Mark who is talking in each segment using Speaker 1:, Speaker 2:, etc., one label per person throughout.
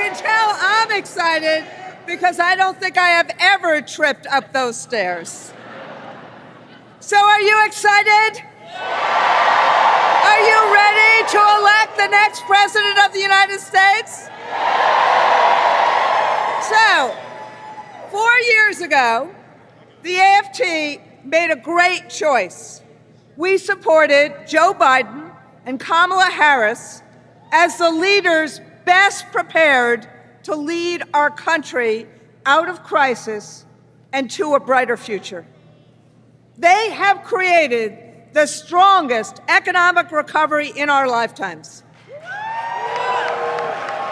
Speaker 1: can tell I'm excited because I don't think I have ever tripped up those stairs. So are you excited? Are you ready to elect the next President of the United States? So, 4 years ago, the AFT made a great choice. We supported Joe Biden and Kamala Harris as the leaders best prepared to lead our country out of crisis and to a brighter future. They have created the strongest economic recovery in our lifetimes.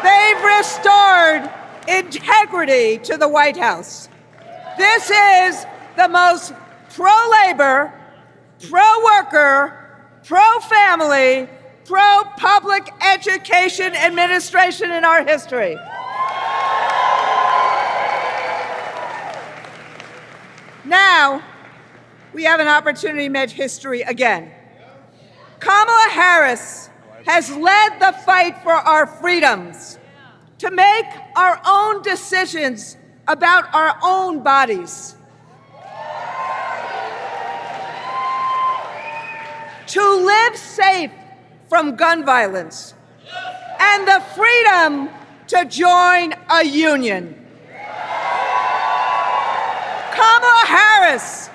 Speaker 1: They've restored integrity to the White House. This is the most pro-labor, pro-worker, pro-family, pro-public education administration in our history. Now, we have an opportunity to make history again. Kamala Harris has led the fight for our freedoms, to make our own decisions about our own bodies, to live safe from gun violence, and the freedom to join a union. Kamala Harris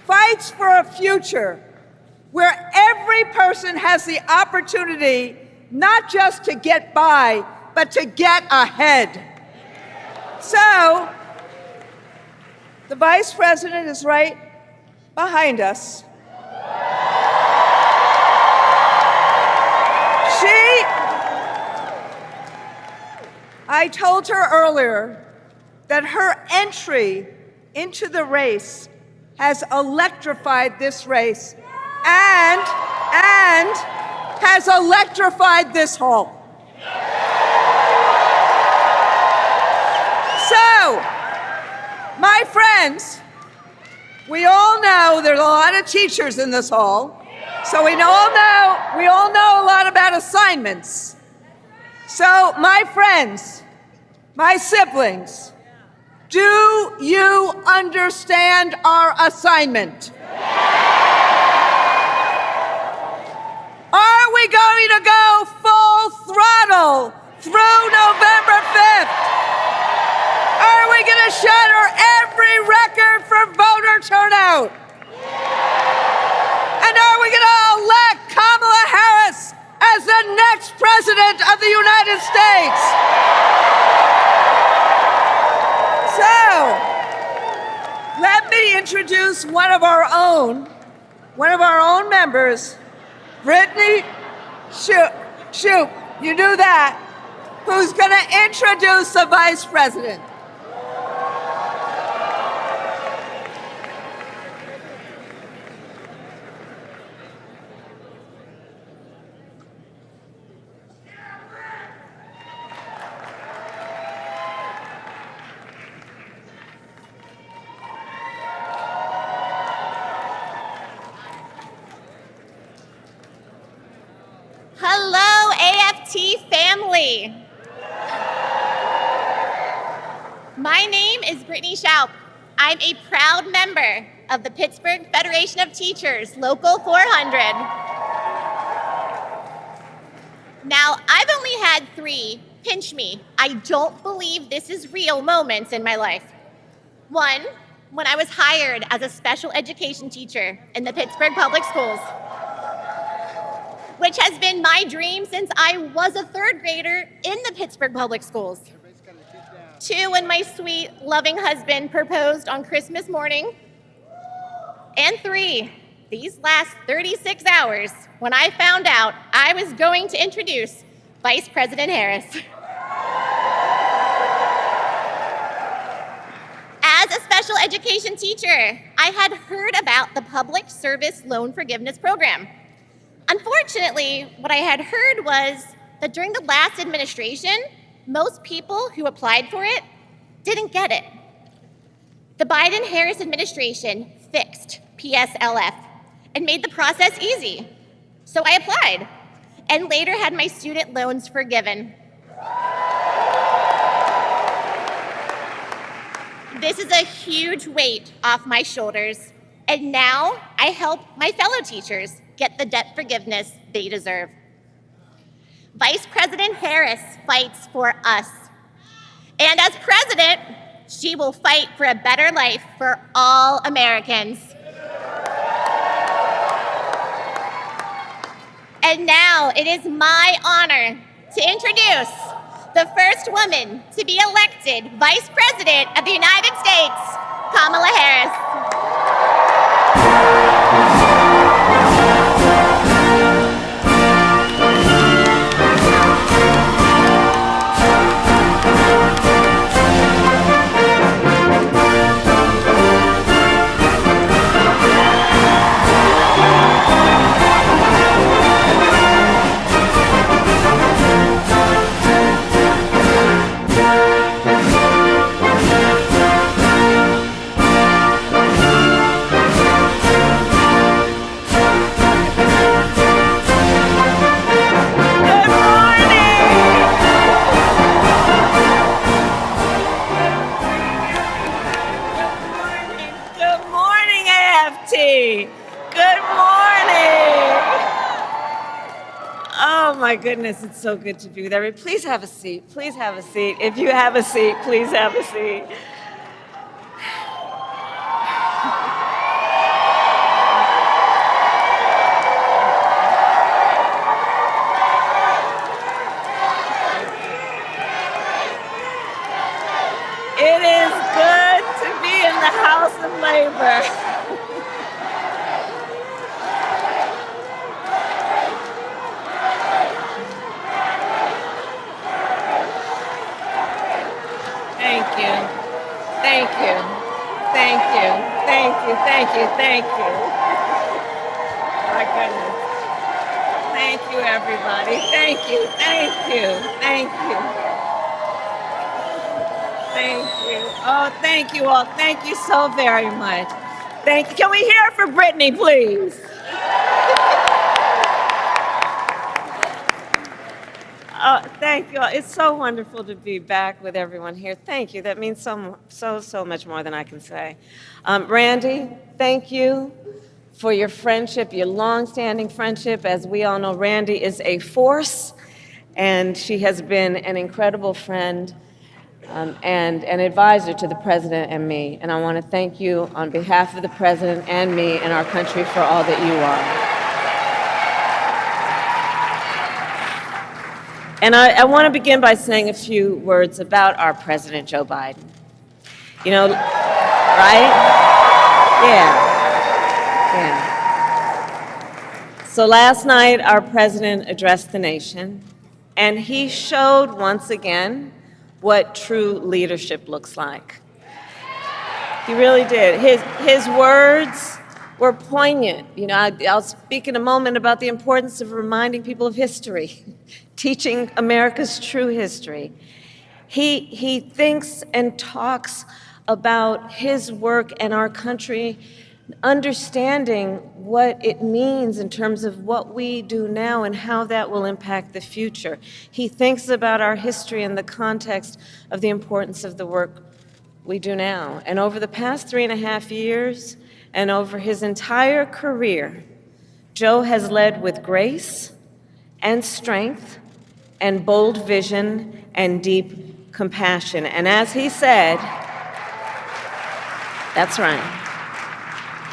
Speaker 1: fights for a future where every person has the opportunity not just to get by, but to get ahead. So, the Vice President is right behind us. I told her earlier that her entry into the race has electrified this race and has electrified this hall. So, my friends, we all know there's a lot of teachers in this hall, so we all know a lot about assignments. So, my friends, my siblings, do you understand our assignment? Are we going to go full throttle through November 5th? Are we going to shatter every record for voter turnout? And are we going to elect Kamala Harris as the next President of the United States? So, let me introduce one of our own members, Brittany Shoup, you do that, who's going to introduce the Vice President.
Speaker 2: Hello, AFT family. My name is Brittany Shoup. I'm a proud member of the Pittsburgh Federation of Teachers, Local 400. Now, I've only had 3 pinch me, I don't believe this is real moments in my life. One, when I was hired as a special education teacher in the Pittsburgh Public Schools, which has been my dream since I was a 3rd grader in the Pittsburgh Public Schools. 2, when my sweet, loving husband proposed on Christmas morning. And 3, these last 36 hours, when I found out I was going to introduce Vice President Harris. As a special education teacher, I had heard about the Public Service Loan Forgiveness Program. Unfortunately, what I had heard was that during the last administration, most people who applied for it didn't get it. The Biden-Harris administration fixed PSLF and made the process easy. So I applied and later had my student loans forgiven. This is a huge weight off my shoulders, and now I help my fellow teachers get the debt forgiveness they deserve. Vice President Harris fights for us. And as president, she will fight for a better life for all Americans. And now it is my honor to introduce the first woman to be elected Vice President of the United States, Kamala Harris.
Speaker 1: Good morning, AFT. Good morning. Oh my goodness, it's so good to be with everybody. Please have a seat. Please have a seat. If you have a seat, please have a seat. It is good to be in the House of Labor. Thank you. Thank you. Thank you. Thank you. Thank you. Thank you. My goodness. Thank you, everybody. Thank you. Thank you. Thank you. Thank you. Oh, thank you all. Thank you so very much. Thank you. Can we hear it for Brittany, please? Oh, thank you all. It's so wonderful to be back with everyone here. Thank you. That means so much more than I can say. Randy, thank you for your friendship, your long-standing friendship. As we all know, Randy is a force, and she has been an incredible friend and an advisor to the president and me. And I want to thank you on behalf of the president and me and our country for all that you are. And I want to begin by saying a few words about our President Joe Biden. You know, right? Yeah. So last night, our president addressed the nation, and he showed once again what true leadership looks like. He really did. His words were poignant. You know, I'll speak in a moment about the importance of reminding people of history, teaching America's true history. He thinks and talks about his work and our country, understanding what it means in terms of what we do now and how that will impact the future. He thinks about our history in the context of the importance of the work we do now. And over the past 3.5 years, and over his entire career, Joe has led with grace and strength and bold vision and deep compassion. And as he said, that's right.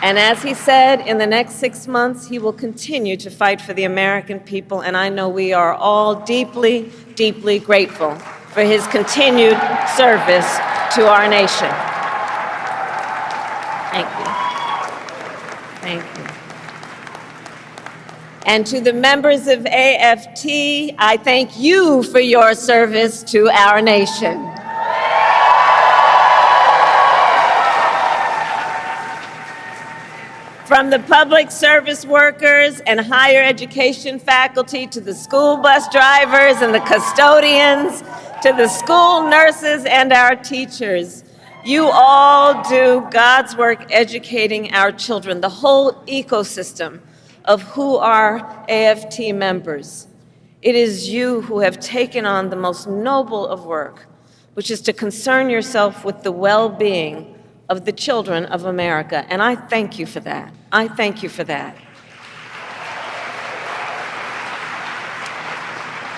Speaker 1: And as he said, in the next 6 months, he will continue to fight for the American people. And I know we are all deeply, deeply grateful for his continued service to our nation. Thank you. Thank you. And to the members of AFT, I thank you for your service to our nation. From the public service workers and higher education faculty to the school bus drivers and the custodians to the school nurses and our teachers, you all do God's work educating our children, the whole ecosystem of who are AFT members. It is you who have taken on the most noble of work,
Speaker 3: which is to concern yourself with the well-being of the children of America. And I thank you for that. I thank you for that.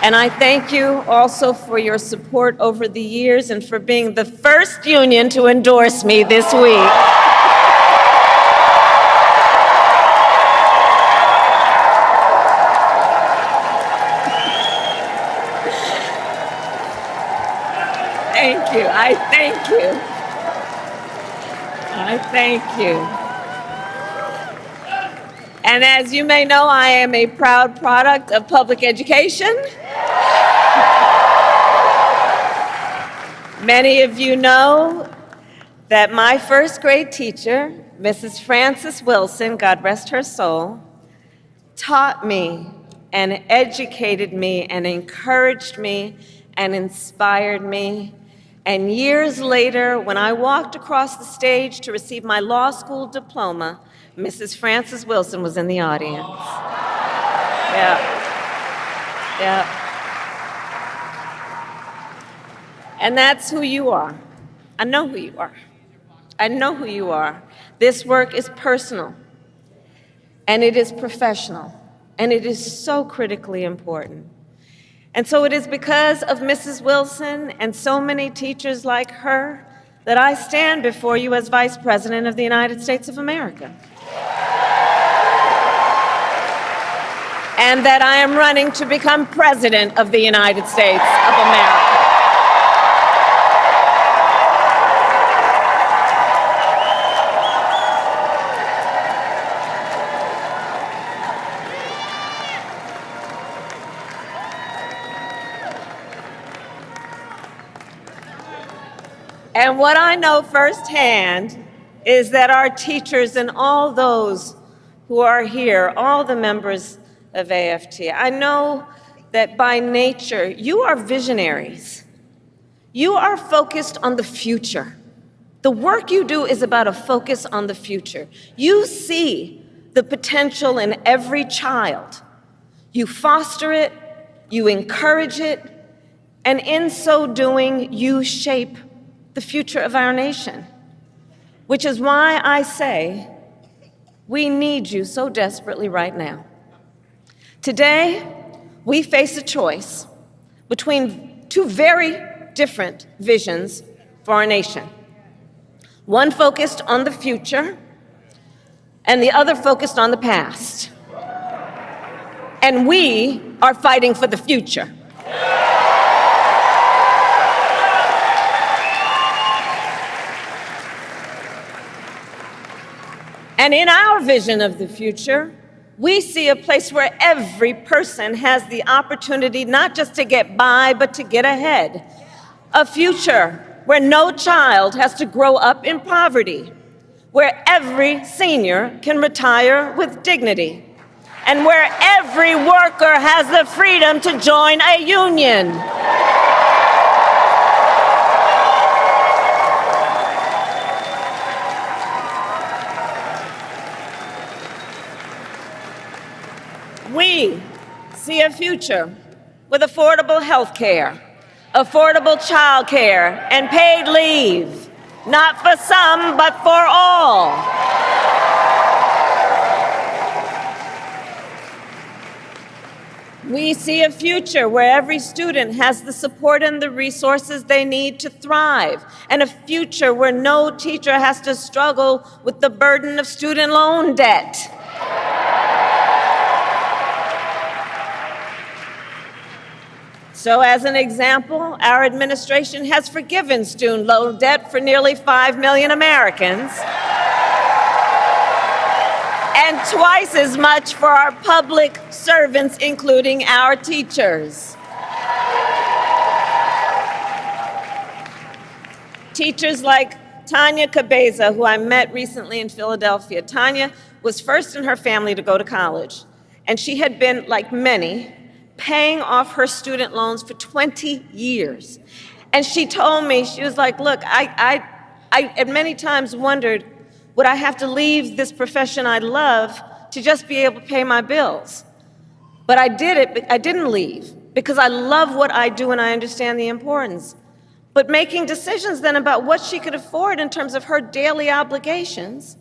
Speaker 3: And I thank you also for your support over the years and for being the first union to endorse me this week. Thank you. I thank you. I thank you. And as you may know, I am a proud product of public education. Many of you know that my first grade teacher, Mrs. Frances Wilson, God rest her soul, taught me and educated me and encouraged me and inspired me. And years later, when I walked across the stage to receive my law school diploma, Mrs. Frances Wilson was in the audience. Yeah. Yeah. And that's who you are. I know who you are. I know who you are. This work is personal, and it is professional, and it is so critically important. And so it is because of Mrs. Wilson and so many teachers like her that I stand before you as Vice President of the United States of America. And that I am running to become President of the United States of America. And what I know firsthand is that our teachers and all those who are here, all the members of AFT, I know that by nature, you are visionaries. You are focused on the future. The work you do is about a focus on the future. You see the potential in every child. You foster it, you encourage it, and in so doing, you shape the future of our nation, which is why I say we need you so desperately right now. Today, we face a choice between two very different visions for our nation. One focused on the future, and the other focused on the past. And we are fighting for the future. And in our vision of the future, we see a place where every person has the opportunity not just to get by, but to get ahead. A future where no child has to grow up in poverty, where every senior can retire with dignity, and where every worker has the freedom to join a union. We see a future with affordable health care, affordable child care, and paid leave, not for some, but for all. We see a future where every student has the support and the resources they need to thrive, and a future where no teacher has to struggle with the burden of student loan debt. So as an example, our administration has forgiven student loan debt for nearly 5 million Americans, and twice as much for our public servants, including our teachers. Teachers like Tanya Cabeza, who I met recently in Philadelphia. Tanya was first in her family to go to college, and she had been, like many, paying off her student loans for 20 years. And she told me, she was like, look, I at many times wondered, would I have to leave this profession I love to just be able to pay my bills? But I did it, I didn't leave, because I love what I do and I understand the importance. but making decisions then about what she could afford in terms of her daily obligations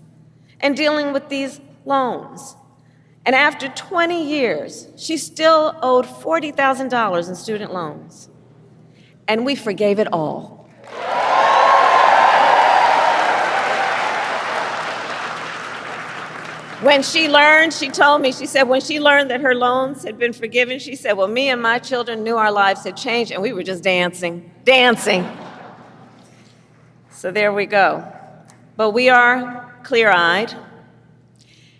Speaker 3: and dealing with these loans. And after 20 years, she still owed $40,000 in student loans. And we forgave it all. When she learned, she told me, she said when she learned that her loans had been forgiven, she said, well, me and my children knew our lives had changed, and we were just dancing. So there we go. But we are clear-eyed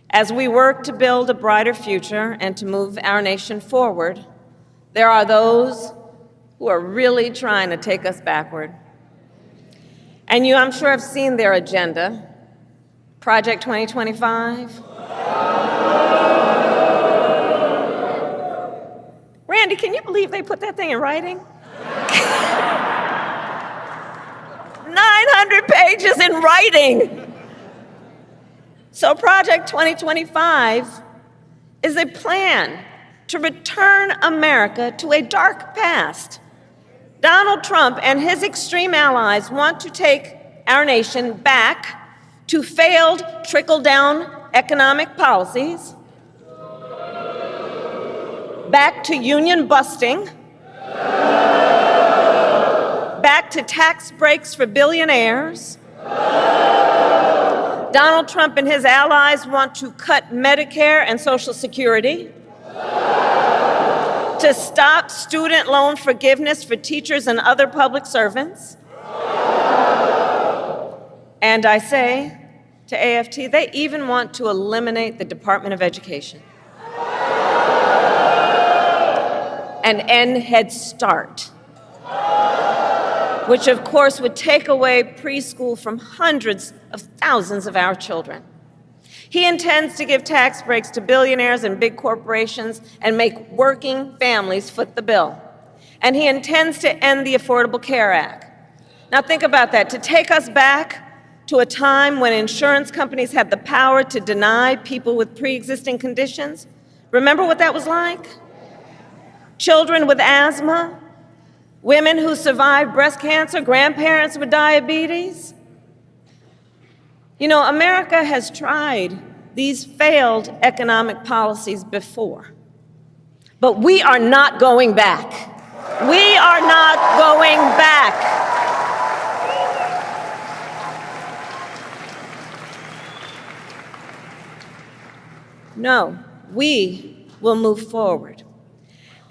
Speaker 3: as we work to build a brighter future and to move our nation forward. There are those who are really trying to take us backward. And you, I'm sure, have seen their agenda. Project 2025. Randy, can you believe they put that thing in writing? 900 pages in writing. So Project 2025 is a plan to return America to a dark past. Donald Trump and his extreme allies want to take our nation back to failed trickle-down economic policies, back to union busting, back to tax breaks for billionaires. Donald Trump and his allies want to cut Medicare and Social Security, to stop student loan forgiveness for teachers and other public servants. And I say to AFT, they even want to eliminate the Department of Education and end Head Start, which of course would take away preschool from hundreds of thousands of our children. He intends to give tax breaks to billionaires and big corporations and make working families foot the bill. And he intends to end the Affordable Care Act. Now think about that, to take us back to a time when insurance companies had the power to deny people with pre-existing conditions. Remember what that was like? Children with asthma, women who survived breast cancer, grandparents with diabetes. You know, America has tried these failed economic policies before, but we are not going back. We are not going back. No, we will move forward.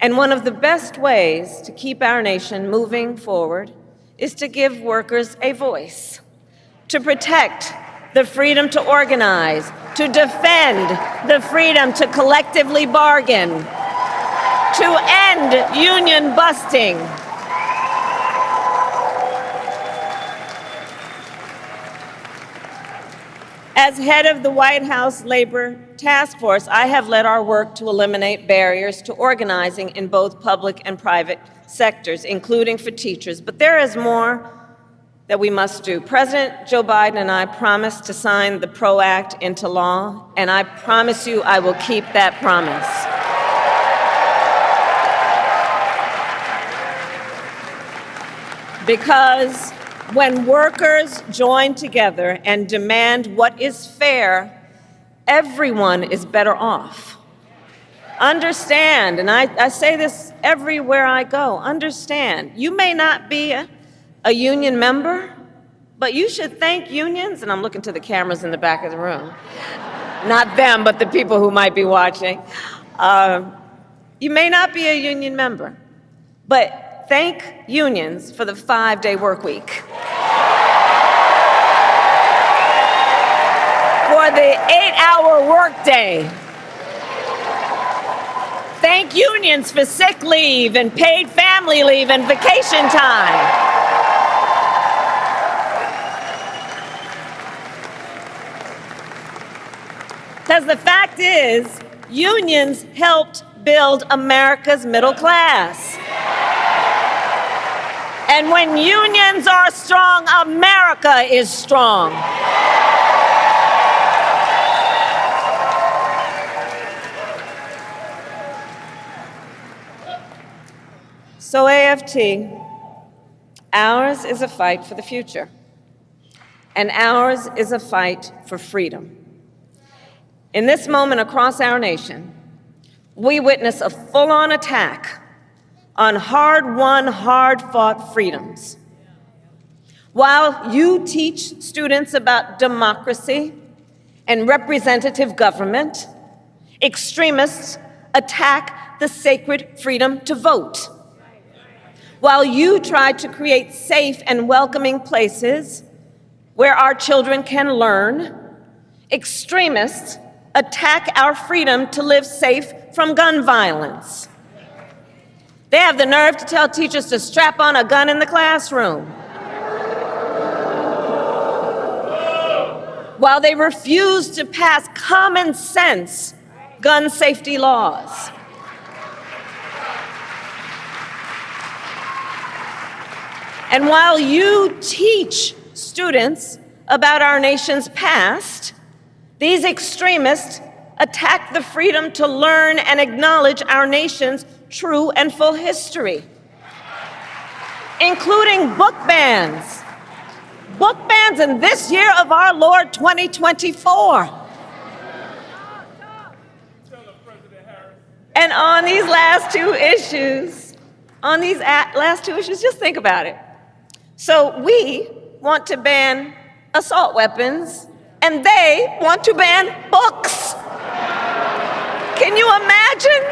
Speaker 3: And one of the best ways to keep our nation moving forward is to give workers a voice, to protect the freedom to organize, to defend the freedom to collectively bargain, to end union busting. As head of the White House Labor Task Force, I have led our work to eliminate barriers to organizing in both public and private sectors, including for teachers. But there is more that we must do. President Joe Biden and I promised to sign the PRO Act into law, and I promise you I will keep that promise. Because when workers join together and demand what is fair, everyone is better off. Understand, and I say this everywhere I go, understand, you may not be a union member, but you should thank unions, and I'm looking to the cameras in the back of the room, not them, but the people who might be watching. You may not be a union member, but thank unions for the 5-day work week, for the 8-hour workday. Thank unions for sick leave and paid family leave and vacation time. Because the fact is, unions helped build America's middle class. And when unions are strong, America is strong. So AFT, Ours is a fight for the future, and ours is a fight for freedom. In this moment across our nation, we witness a full-on attack on hard-won, hard-fought freedoms. While you teach students about democracy and representative government, extremists attack the sacred freedom to vote. While you try to create safe and welcoming places where our children can learn, extremists attack our freedom to live safe from gun violence. They have the nerve to tell teachers to strap on a gun in the classroom, while they refuse to pass common sense gun safety laws. And while you teach students about our nation's past, these extremists attack the freedom to learn and acknowledge our nation's true and full history, including book bans. Book bans in this year of our Lord 2024. And on these last two issues, just think about it. So we want to ban assault weapons, and they want to ban books. Can you imagine?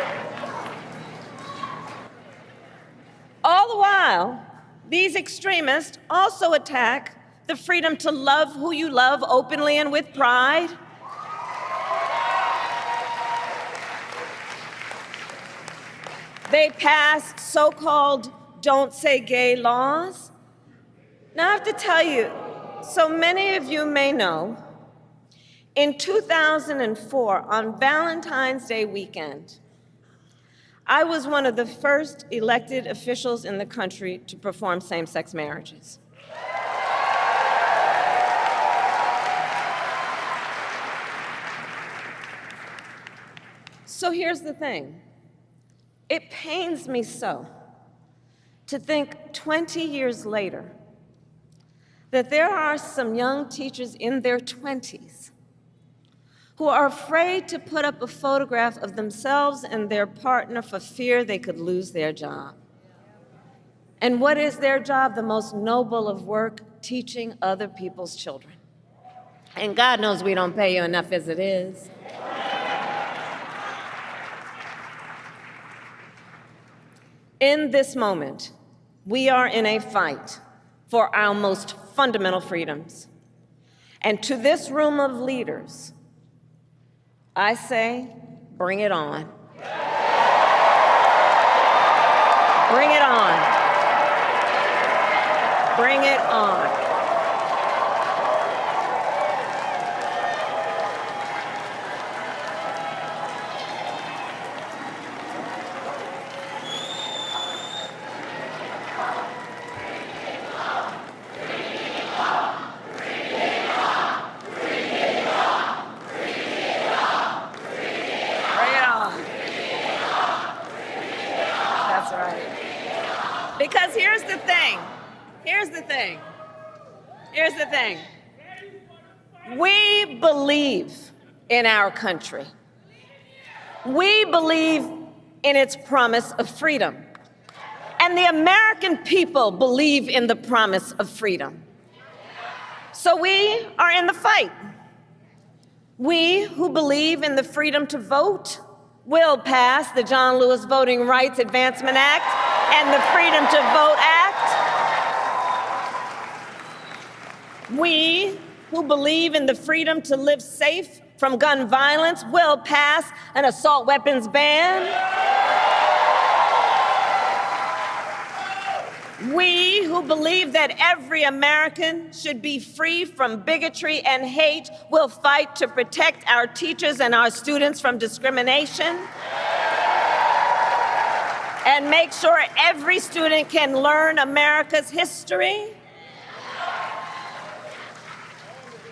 Speaker 3: All the while, these extremists also attack the freedom to love who you love openly and with pride. They pass so-called don't say gay laws. Now I have to tell you, so many of you may know, in 2004, on Valentine's Day weekend, I was one of the first elected officials in the country to perform same-sex marriages. So here's the thing. It pains me so to think 20 years later that there are some young teachers in their 20s who are afraid to put up a photograph of themselves and their partner for fear they could lose their job. And what is their job? The most noble of work, teaching other people's children. And God knows we don't pay you enough as it is. In this moment, we are in a fight for our most fundamental freedoms. And to this room of leaders, I say, bring it on. Bring it on. Bring it on. Because here's the thing. We believe in our country. We believe in its promise of freedom. And the American people believe in the promise of freedom. So we are in the fight. We who believe in the freedom to vote will pass the John Lewis Voting Rights Advancement Act and the Freedom to Vote Act. We who believe in the freedom to live safe from gun violence will pass an assault weapons ban. We who believe that every American should be free from bigotry and hate will fight to protect our teachers and our students from discrimination and make sure every student can learn America's history.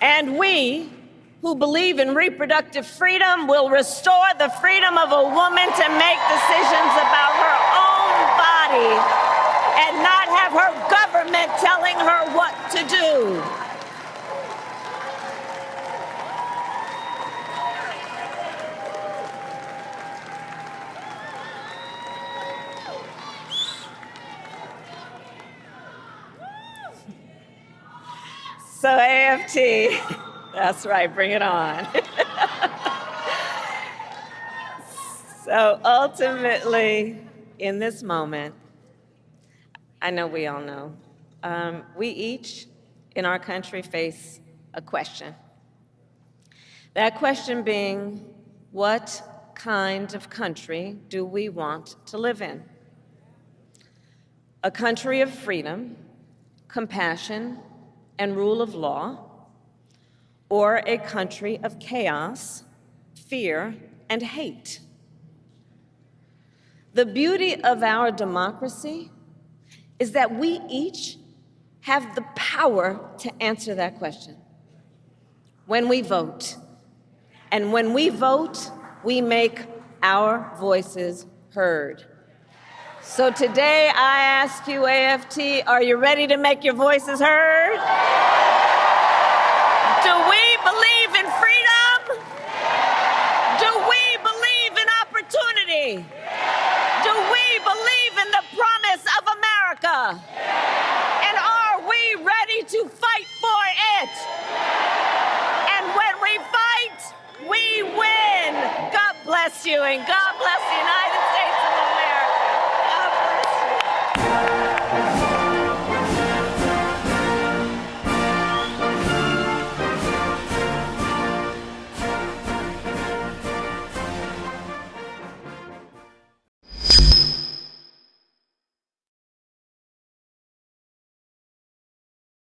Speaker 3: And we who believe in reproductive freedom will restore the freedom of a woman to make decisions about her own body and not have her government So AFT, that's right, bring it on. So ultimately, in this moment, I know we all know, we each in our country face a question. That question being, what kind of country do we want to live in? A country of freedom, compassion, and rule of law, or a country of chaos, fear, and hate? The beauty of our democracy is that we each have the power to answer that question when we vote. And when we vote, we make our voices heard. So today I ask you, AFT, are you ready to make your voices heard? Do we believe in freedom? Do we believe in opportunity? Do we believe in the promise of America?